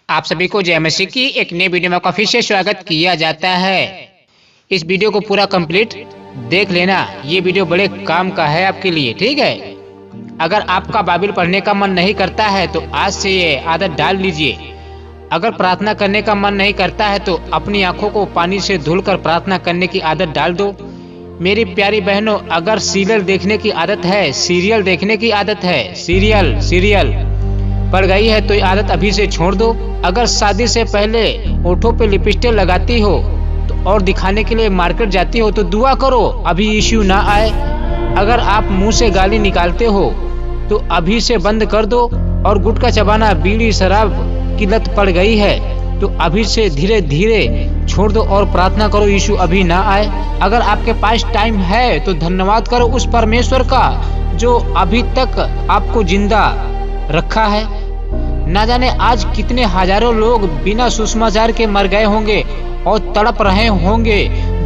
आप सभी को जय मसीह की एक नई वीडियो में काफी से स्वागत किया जाता है। इस वीडियो को पूरा कंप्लीट देख लेना, ये वीडियो बड़े काम का है आपके लिए, ठीक है। अगर आपका बाइबल पढ़ने का मन नहीं करता है तो आज से ये आदत डाल लीजिए। अगर प्रार्थना करने का मन नहीं करता है तो अपनी आंखों को पानी से धुलकर प्रार्थना करने की आदत डाल दो। मेरी प्यारी बहनों, अगर सीरियल देखने की आदत है, सीरियल देखने की आदत है, सीरियल पड़ गई है तो ये आदत अभी से छोड़ दो। अगर शादी से पहले होठों पे लिपस्टिक लगाती हो तो और दिखाने के लिए मार्केट जाती हो तो दुआ करो अभी इश्यू ना आए। अगर आप मुंह से गाली निकालते हो तो अभी से बंद कर दो। और गुटखा चबाना, बीड़ी शराब की लत पड़ गई है तो अभी से धीरे धीरे छोड़ दो और प्रार्थना करो इश्यू अभी ना आए। अगर आपके पास टाइम है तो धन्यवाद करो उस परमेश्वर का जो अभी तक आपको जिंदा रखा है। ना जाने आज कितने हजारों लोग बिना सुसमाचार के मर गए होंगे और तड़प रहे होंगे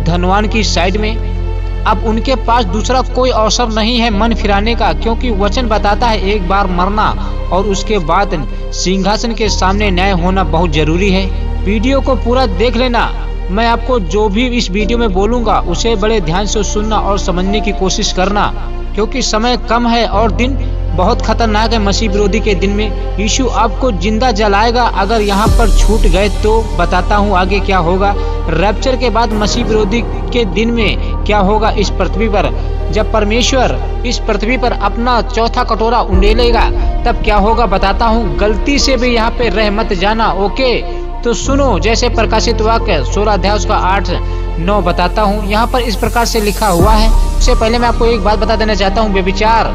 धनवान की साइड में। अब उनके पास दूसरा कोई अवसर नहीं है मन फिराने का, क्योंकि वचन बताता है एक बार मरना और उसके बाद सिंहासन के सामने न्याय होना बहुत जरूरी है। वीडियो को पूरा देख लेना। मैं आपको जो भी इस वीडियो में बोलूंगा उसे बड़े ध्यान से सुनना और समझने की कोशिश करना, क्योंकि समय कम है और दिन बहुत खतरनाक है। मसीह विरोधी के दिन में यीशु आपको जिंदा जलाएगा। अगर यहाँ पर छूट गए तो बताता हूँ आगे क्या होगा। रैप्चर के बाद मसीह विरोधी के दिन में क्या होगा इस पृथ्वी पर, जब परमेश्वर इस पृथ्वी पर अपना चौथा कटोरा उंडेलेगा तब क्या होगा बताता हूँ। गलती से भी यहाँ पे रह मत जाना, ओके। तो सुनो, जैसे प्रकाशित वाक्य 16 अध्याय उसका 8-9 बताता हूँ। यहाँ पर इस प्रकार से लिखा हुआ है। उससे पहले मैं आपको एक बात बता देना चाहता हूँ, व्यभिचार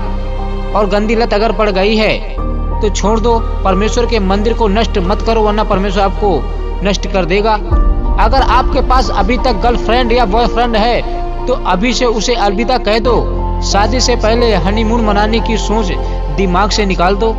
और गंदी लत अगर पड़ गई है तो छोड़ दो। परमेश्वर के मंदिर को नष्ट मत करो, वरना परमेश्वर आपको नष्ट कर देगा। अगर आपके पास अभी तक गर्लफ्रेंड या बॉयफ्रेंड है तो अभी से उसे अलविदा कह दो। शादी से पहले हनीमून मनाने की सोच दिमाग से निकाल दो।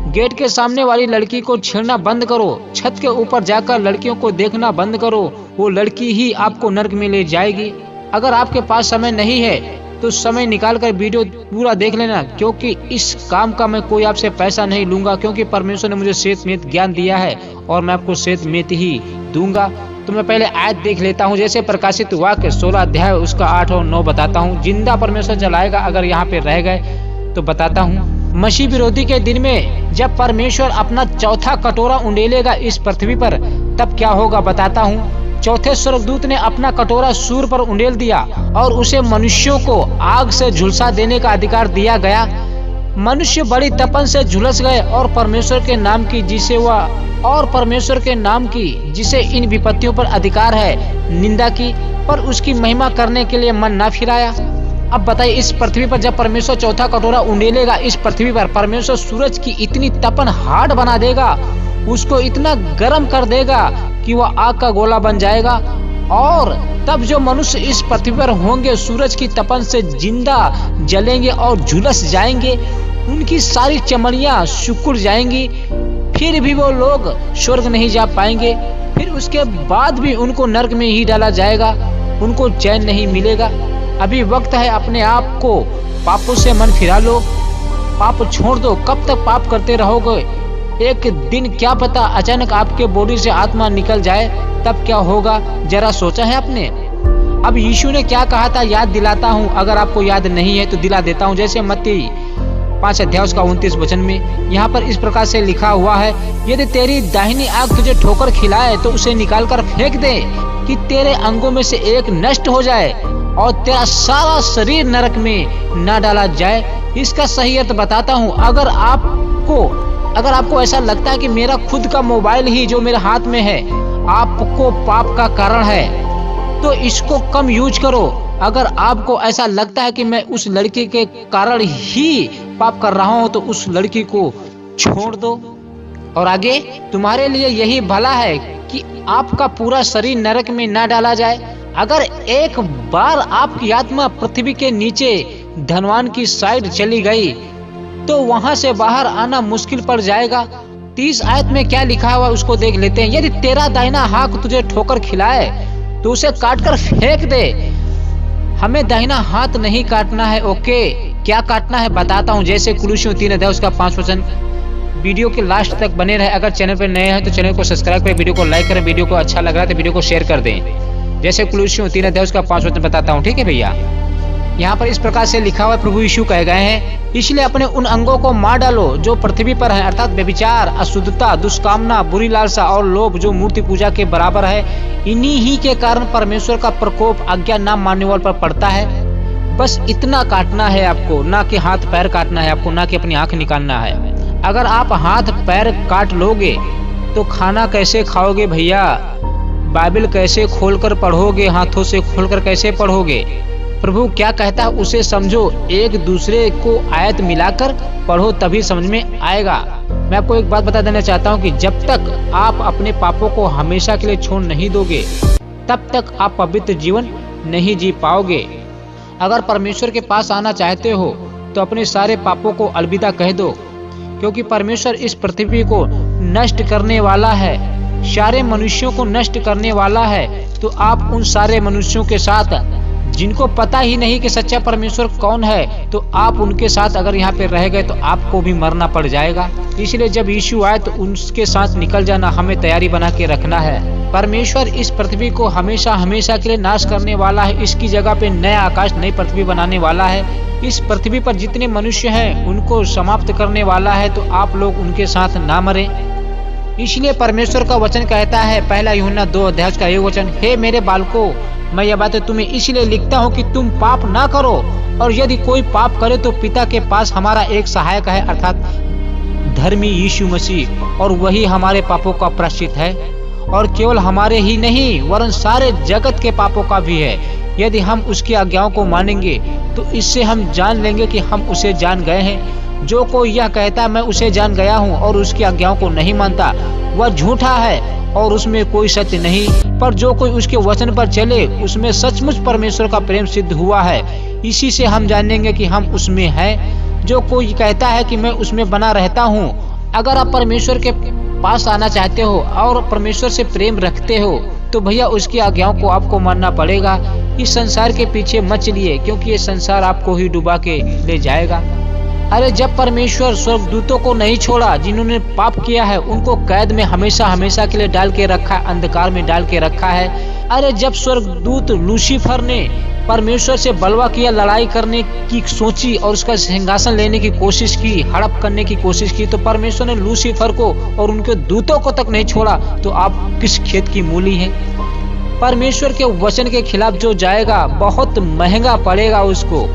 गेट के सामने वाली लड़की को छेड़ना बंद करो। छत के ऊपर जाकर लड़कियों को देखना बंद करो, वो लड़की ही आपको नर्क में ले जाएगी। अगर आपके पास समय नहीं है तो समय निकाल कर वीडियो पूरा देख लेना, क्योंकि इस काम का मैं कोई आपसे पैसा नहीं लूंगा, क्योंकि परमेश्वर ने मुझे सेहत में ज्ञान दिया है और मैं आपको सेहत में ही दूंगा। तो मैं पहले आयत देख लेता हूँ। जैसे प्रकाशित वाक्य 16 अध्याय उसका 8 और 9 बताता हूँ। जिंदा परमेश्वर जलाएगा अगर यहाँ पे रह गए तो बताता हूँ। मसीह विरोधी के दिन में जब परमेश्वर अपना चौथा कटोरा उंडेलेगा इस पृथ्वी पर तब क्या होगा बताता हूँ। चौथे स्वर्गदूत ने अपना कटोरा सूर्य पर उंडेल दिया और उसे मनुष्यों को आग से झुलसा देने का अधिकार दिया गया। मनुष्य बड़ी तपन से झुलस गए और परमेश्वर के नाम की जिसे इन विपत्तियों पर अधिकार है निंदा की, पर उसकी महिमा करने के लिए मन न फिराया। अब बताइए, इस पृथ्वी पर जब परमेश्वर चौथा कटोरा उंडेलेगा इस पृथ्वी पर, परमेश्वर सूरज की इतनी तपन हार्ड बना देगा, उसको इतना गर्म कर देगा कि वह आग का गोला बन जाएगा। और तब जो मनुष्य इस पृथ्वी पर होंगे सूरज की तपन से जिंदा जलेंगे और झुलस जाएंगे, उनकी सारी चमड़ियां सिकुड़ जाएंगी, फिर भी वो लोग स्वर्ग नहीं जा पाएंगे। फिर उसके बाद भी उनको नरक में ही डाला जाएगा, उनको चैन नहीं मिलेगा। अभी वक्त है, अपने आप को पापों से मन फिरा लो, पाप छोड़ दो। कब तक पाप करते रहोगे? एक दिन क्या पता अचानक आपके बॉडी से आत्मा निकल जाए, तब क्या होगा जरा सोचा है आपने? अब यीशु ने क्या कहा था याद दिलाता हूँ, अगर आपको याद नहीं है तो दिला देता हूँ। जैसे मत्ती 5 अध्याय उसका 29 वचन में यहाँ पर इस प्रकार से लिखा हुआ है, यदि तेरी दाहिनी आंख तुझे ठोकर खिलाए तो उसे निकाल कर फेंक दे, कि तेरे अंगों में से एक नष्ट हो जाए और तेरा सारा शरीर नरक में न डाला जाए। इसका सही अर्थ बताता हूँ। अगर आपको ऐसा लगता है कि मेरा खुद का मोबाइल ही जो मेरे हाथ में है आपको पाप का कारण है तो इसको कम यूज करो। अगर आपको ऐसा लगता है कि मैं उस लड़की के कारण ही पाप कर रहा हूं तो उस लड़की को छोड़ दो। और आगे तुम्हारे लिए यही भला है कि आपका पूरा शरीर नरक में ना डाला जाए। अगर एक बार आपकी आत्मा पृथ्वी के नीचे धनवान की साइड चली गई तो वहां से बाहर आना मुश्किल पड़ जाएगा। 30 आयत में क्या लिखा हुआ उसको देख लेते हैं। यदि तेरा दाहिना हाथ तुझे ठोकर खिलाए तो उसे काटकर फेंक दे। हमें दाहिना हाथ नहीं काटना है, ओके। क्या काटना है बताता हूँ। जैसे कुलुस्सियों 3 अध्याय उसका 5 वचन, वीडियो के लास्ट तक बने रहे। अगर चैनल पर नए हैं तो चैनल को सब्सक्राइब करें, वीडियो को लाइक करें, वीडियो को अच्छा लग रहा है तो वीडियो को शेयर कर दें। जैसे कुलूसियों 3 अध्याय उसका 5 वचन बताता हूँ, ठीक है भैया। यहाँ पर इस प्रकार से लिखा हुआ प्रभु यीशु कहे गए हैं, इसलिए अपने उन अंगों को मार डालो जो पृथ्वी पर है, अर्थात व्यभिचार, अशुद्धता, दुष्कामना, बुरी लालसा और लोभ जो मूर्ति पूजा के बराबर है। इन्हीं ही के कारण परमेश्वर का प्रकोप आज्ञा ना मानने वालों पर पड़ता है। बस इतना काटना है आपको, ना कि हाथ पैर काटना है आपको, ना कि अपनी आंख निकालना है। अगर आप हाथ पैर काट लोगे तो खाना कैसे खाओगे भैया? बाइबल कैसे खोलकर पढ़ोगे? हाथों से खोलकर कैसे पढ़ोगे? प्रभु क्या कहता है उसे समझो, एक दूसरे को आयत मिलाकर पढ़ो, तभी समझ में आएगा। मैं आपको एक बात बता देना चाहता हूँ कि जब तक आप अपने पापों को हमेशा के लिए छोड़ नहीं दोगे तब तक आप पवित्र जीवन नहीं जी पाओगे। अगर परमेश्वर के पास आना चाहते हो तो अपने सारे पापों को अलविदा कह दो, क्योंकि परमेश्वर इस पृथ्वी को नष्ट करने वाला है, सारे मनुष्यों को नष्ट करने वाला है। तो आप उन सारे मनुष्यों के साथ जिनको पता ही नहीं कि सच्चा परमेश्वर कौन है, तो आप उनके साथ अगर यहाँ पे रह गए तो आपको भी मरना पड़ जाएगा। इसलिए जब यीशु आए तो उनके साथ निकल जाना, हमें तैयारी बना के रखना है। परमेश्वर इस पृथ्वी को हमेशा हमेशा के लिए नाश करने वाला है, इसकी जगह पे नया आकाश नई पृथ्वी बनाने वाला है। इस पृथ्वी पर जितने मनुष्य हैं उनको समाप्त करने वाला है, तो आप लोग उनके साथ ना मरे। इसलिए परमेश्वर का वचन कहता है, 1 यूहन्ना 2 अध्याय का 1 वचन, हे मेरे बालकों, मैं यह बातें तुम्हें इसलिए लिखता हूँ कि तुम पाप ना करो, और यदि कोई पाप करे तो पिता के पास हमारा एक सहायक है, अर्थात धर्मी यीशु मसीह, और वही हमारे पापों का प्रायश्चित है, और केवल हमारे ही नहीं वरन सारे जगत के पापों का भी है। यदि हम उसकी आज्ञाओं को मानेंगे तो इससे हम जान लेंगे कि हम उसे जान गए हैं। जो कोई यह कहता मैं उसे जान गया हूँ और उसकी आज्ञाओं को नहीं मानता, वह झूठा है और उसमें कोई सत्य नहीं। पर जो कोई उसके वचन पर चले उसमें सचमुच परमेश्वर का प्रेम सिद्ध हुआ है। इसी से हम जानेंगे कि हम उसमें हैं। जो कोई कहता है कि मैं उसमें बना रहता हूँ, अगर आप परमेश्वर के पास आना चाहते हो और परमेश्वर से प्रेम रखते हो तो भैया उसकी आज्ञाओं को आपको मानना पड़ेगा। इस संसार के पीछे मत चलिए, क्योंकि ये संसार आपको ही डुबा के ले जाएगा। अरे जब परमेश्वर स्वर्गदूतों को नहीं छोड़ा जिन्होंने पाप किया है, उनको कैद में हमेशा हमेशा के लिए डाल के रखा है, अंधकार में डाल के रखा है। अरे जब स्वर्गदूत लूसीफर ने परमेश्वर से बलवा किया, लड़ाई करने की सोची और उसका सिंहासन लेने की कोशिश की, हड़प करने की कोशिश की, तो परमेश्वर ने लूसीफर को और उनके दूतों को तक नहीं छोड़ा। तो आप किस खेत की मूली हैं? परमेश्वर के वचन के खिलाफ जो जाएगा बहुत महंगा पड़ेगा उसको।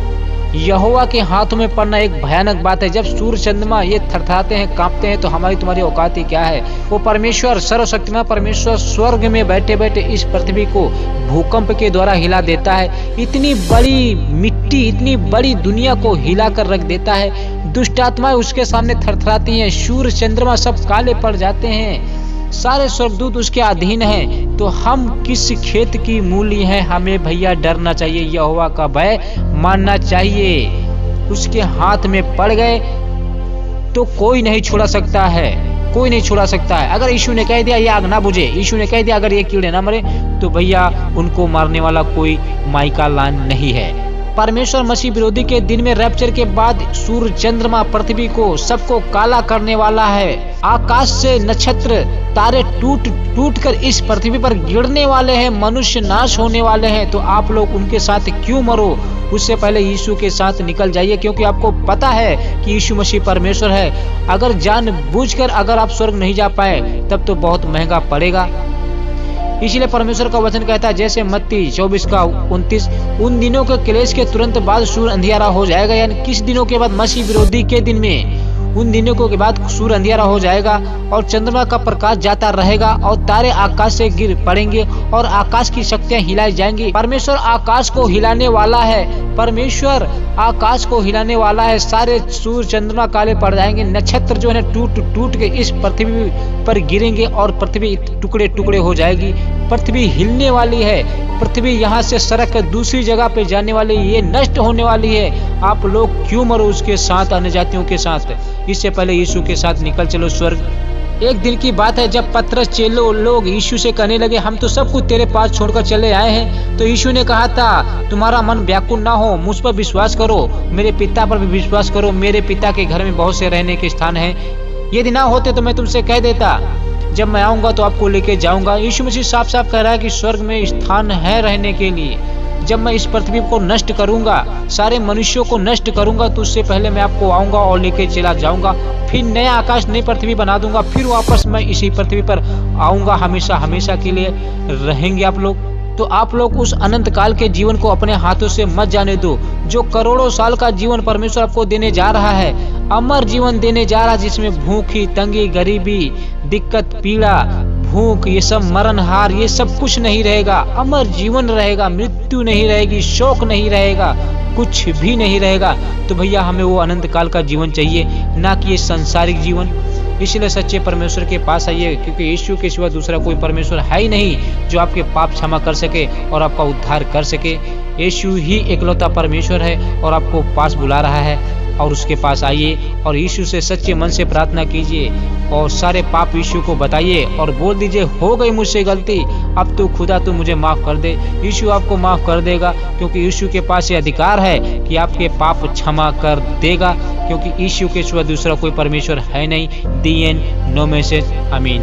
यहोवा के हाथों में पड़ना एक भयानक बात है। जब सूर्य चंद्रमा ये थरथराते हैं, कांपते हैं, तो हमारी तुम्हारी औकात ही क्या है? वो परमेश्वर, सर्वशक्तिमान परमेश्वर स्वर्ग में बैठे बैठे इस पृथ्वी को भूकंप के द्वारा हिला देता है। इतनी बड़ी मिट्टी, इतनी बड़ी दुनिया को हिला कर रख देता है। दुष्ट आत्माएं उसके सामने थरथराती हैं, सूर्य चंद्रमा सब काले पड़ जाते हैं, सारे स्वर्गदूत उसके अधीन हैं। तो हम किस खेत की मूली हैं? हमें भैया डरना चाहिए, यहोवा का भय मानना चाहिए। उसके हाथ में पड़ गए तो कोई नहीं छुड़ा सकता है, कोई नहीं छुड़ा सकता है। अगर यीशु ने कह दिया ये आग ना बुझे, यीशु ने कह दिया अगर ये कीड़े ना मरे, तो भैया उनको मारने वाला कोई माइका लान नहीं है। परमेश्वर मसीह विरोधी के दिन में रैप्चर के बाद सूर्य चंद्रमा पृथ्वी को सबको काला करने वाला है। आकाश से नक्षत्र तारे टूट टूट कर इस पृथ्वी पर गिरने वाले हैं, मनुष्य नाश होने वाले हैं। तो आप लोग उनके साथ क्यों मरो? उससे पहले यीशु के साथ निकल जाइए, क्योंकि आपको पता है कि यीशु मसीह परमेश्वर है। अगर जानबूझकर अगर आप स्वर्ग नहीं जा पाए तब तो बहुत महंगा पड़ेगा। इसलिए परमेश्वर का वचन कहता है, जैसे मत्ती 24:29, उन दिनों के क्लेश के तुरंत बाद सूर्य अंधियारा हो जाएगा। यानी किस दिनों के बाद? मसीह विरोधी के दिन में। उन दिनों के बाद सूर्य अंधियारा हो जाएगा और चंद्रमा का प्रकाश जाता रहेगा और तारे आकाश से गिर पड़ेंगे और आकाश की शक्तियां हिलाई जाएंगी। परमेश्वर आकाश को हिलाने वाला है, परमेश्वर आकाश को हिलाने वाला है। सारे सूर्य चंद्रमा काले पड़ जाएंगे, नक्षत्र जो है टूट टूट के इस पृथ्वी पर गिरेंगे और पृथ्वी टुकड़े टुकड़े हो जाएगी। पृथ्वी हिलने वाली है, पृथ्वी यहाँ से सड़क कर दूसरी जगह पे जाने वाली, ये नष्ट होने वाली है। आप लोग क्यों मरो उसके साथ, अन्य जातियों के साथ? इससे पहले यीशु के साथ निकल चलो स्वर्ग। एक दिन की बात है जब पतरस चेलों लोग यीशु से कहने लगे, हम तो सब कुछ तेरे पास छोड़कर चले आए हैं। तो यीशु ने कहा था, तुम्हारा मन व्याकुल ना हो, मुझ पर विश्वास करो, मेरे पिता पर भी विश्वास करो। मेरे पिता के घर में बहुत से रहने के स्थान हैं। यदि ना होते तो मैं तुमसे कह देता, जब मैं आऊंगा तो आपको लेके जाऊंगा। यीशु मसीह साफ साफ कह रहा है कि स्वर्ग में स्थान है रहने के लिए। जब मैं इस पृथ्वी को नष्ट करूंगा, सारे मनुष्यों को नष्ट करूंगा, तो उससे पहले मैं आपको आऊंगा और लेके चला जाऊंगा। फिर नया आकाश नई पृथ्वी बना दूंगा, फिर वापस मैं इसी पृथ्वी पर आऊंगा। हमेशा हमेशा के लिए रहेंगे आप लोग। तो आप लोग उस अनंत काल के जीवन को अपने हाथों से मत जाने दो। जो करोड़ों साल का जीवन परमेश्वर आपको देने जा रहा है, अमर जीवन देने जा रहा है, जिसमें भूखी, तंगी, गरीबी, दिक्कत, पीड़ा, भूख, ये सब मरणहार, ये सब कुछ नहीं रहेगा। अमर जीवन रहेगा, मृत्यु नहीं रहेगी, शोक नहीं रहेगा, कुछ भी नहीं रहेगा। तो भैया हमें वो अनंत काल का जीवन चाहिए, ना कि ये सांसारिक जीवन। इसलिए सच्चे परमेश्वर के पास आइए, क्योंकि यीशु के सिवा दूसरा कोई परमेश्वर है ही नहीं जो आपके पाप क्षमा कर सके और आपका उद्धार कर सके। यीशु ही एकलौता परमेश्वर है और आपको पास बुला रहा है। और उसके पास आइए और यीशु से सच्चे मन से प्रार्थना कीजिए और सारे पाप यीशु को बताइए और बोल दीजिए, हो गई मुझसे गलती, अब तो खुदा तू मुझे माफ कर दे। यीशु आपको माफ कर देगा, क्योंकि यीशु के पास ये अधिकार है कि आपके पाप क्षमा कर देगा, क्योंकि यीशु के सिवा दूसरा कोई परमेश्वर है नहीं। दी एंड, नो मैसेज। आमीन।